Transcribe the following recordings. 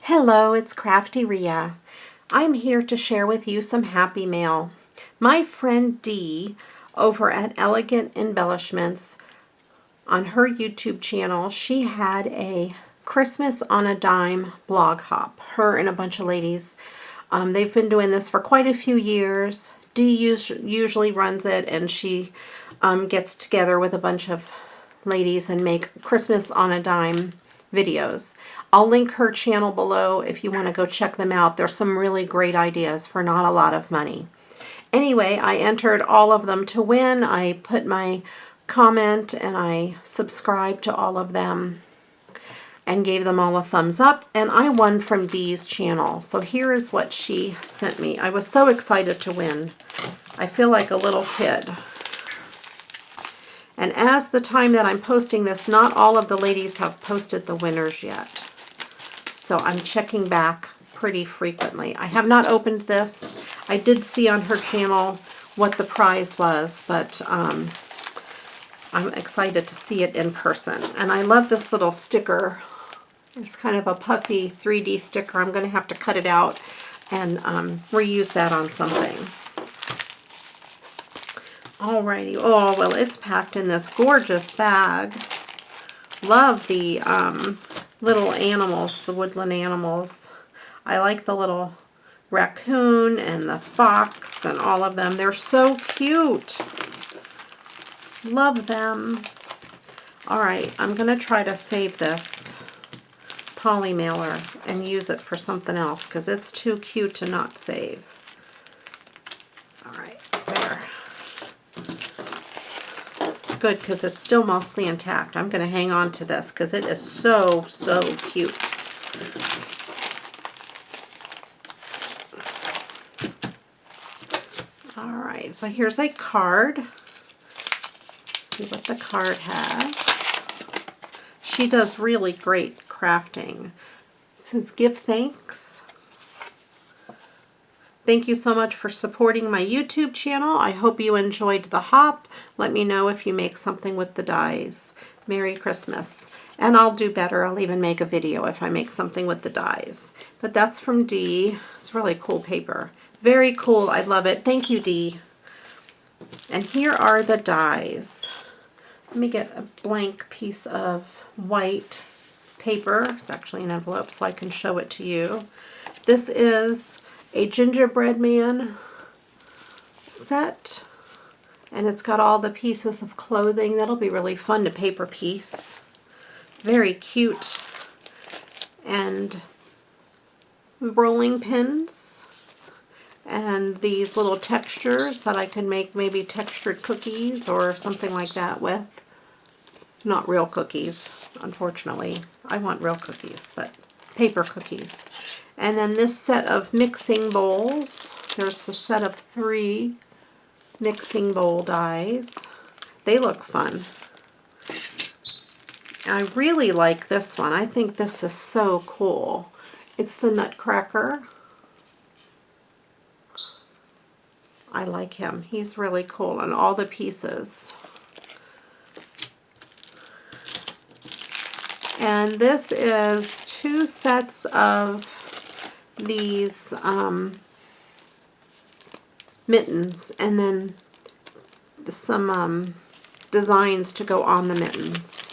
Hello, it's Crafty Rhea. I'm here to share with you some happy mail. My friend Dee over at Elegant Embellishments, on her YouTube channel, she had a Christmas on a Dime blog hop. Her and a bunch of ladies. They've been doing this for quite a few years. Dee usually runs it, and she gets together with a bunch of ladies and make Christmas on a Dime videos. I'll link her channel below if you want to go check them out. There's some really great ideas for not a lot of money. Anyway, I entered all of them to win. I put my comment and I subscribed to all of them and gave them all a thumbs up, and I won from Dee's channel. So here is what she sent me. I was so excited to win. I feel like a little kid. And as the time that I'm posting this, not all of the ladies have posted the winners yet. So I'm checking back pretty frequently. I have not opened this. I did see on her channel what the prize was, but I'm excited to see it in person. And I love this little sticker. It's kind of a puffy 3D sticker. I'm going to have to cut it out and reuse that on something. Alrighty. Oh, well, it's packed in this gorgeous bag. Love the little animals, the woodland animals. I like the little raccoon and the fox and all of them. They're so cute. Love them. Alright, I'm going to try to save this poly mailer and use it for something else because it's too cute to not save. Alright, there. Good, because it's still mostly intact. I'm going to hang on to this because it is so, so cute. Alright, so here's a card. Let's see what the card has. She does really great crafting. It says, "Give thanks. Thank you so much for supporting my YouTube channel. I hope you enjoyed the hop. Let me know if you make something with the dies. Merry Christmas." And I'll do better. I'll even make a video if I make something with the dies. But that's from Dee. It's really cool paper. Very cool. I love it. Thank you, Dee. And here are the dies. Let me get a blank piece of white paper. It's actually an envelope so I can show it to you. This is a gingerbread man set, and it's got all the pieces of clothing. That'll be really fun to paper piece. Very cute. And rolling pins and these little textures that I can make maybe textured cookies or something like that with. Not real cookies, unfortunately. I want real cookies, but paper cookies. And then this set of mixing bowls. There's a set of 3 mixing bowl dies. They look fun. I really like this one. I think this is so cool. It's the Nutcracker. I like him. He's really cool on all the pieces. And this is 2 sets of these mittens, and then some designs to go on the mittens.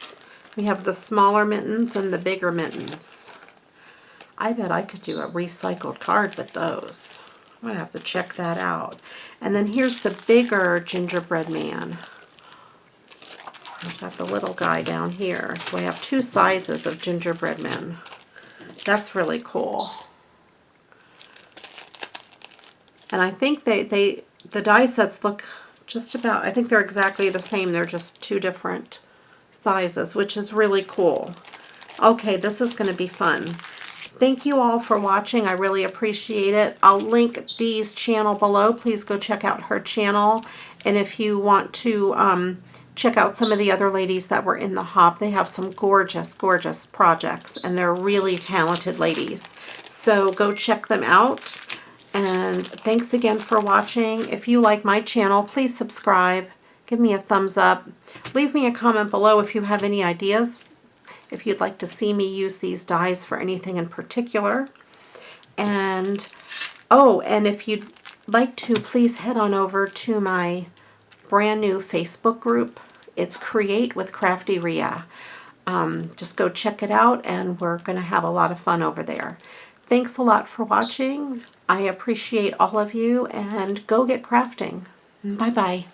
We have the smaller mittens and the bigger mittens. I bet I could do a recycled card with those. I'm going to have to check that out. And then here's the bigger gingerbread man. I've got the little guy down here. So I have 2 sizes of gingerbread men. That's really cool. And I think the die sets look just about, I think they're exactly the same. They're just 2 different sizes, which is really cool. Okay, this is going to be fun. Thank you all for watching. I really appreciate it. I'll link Dee's channel below. Please go check out her channel. And if you want to check out some of the other ladies that were in the hop, they have some gorgeous, gorgeous projects, and they're really talented ladies. So go check them out. And thanks again for watching. If you like my channel, please subscribe. Give me a thumbs up. Leave me a comment below if you have any ideas if you'd like to see me use these dies for anything in particular. And oh, and if you'd like to, please head on over to my brand new Facebook group. It's Create with Crafty Rhea. Just go check it out, and we're going to have a lot of fun over there. Thanks a lot for watching. I appreciate all of you, and go get crafting. Bye-bye.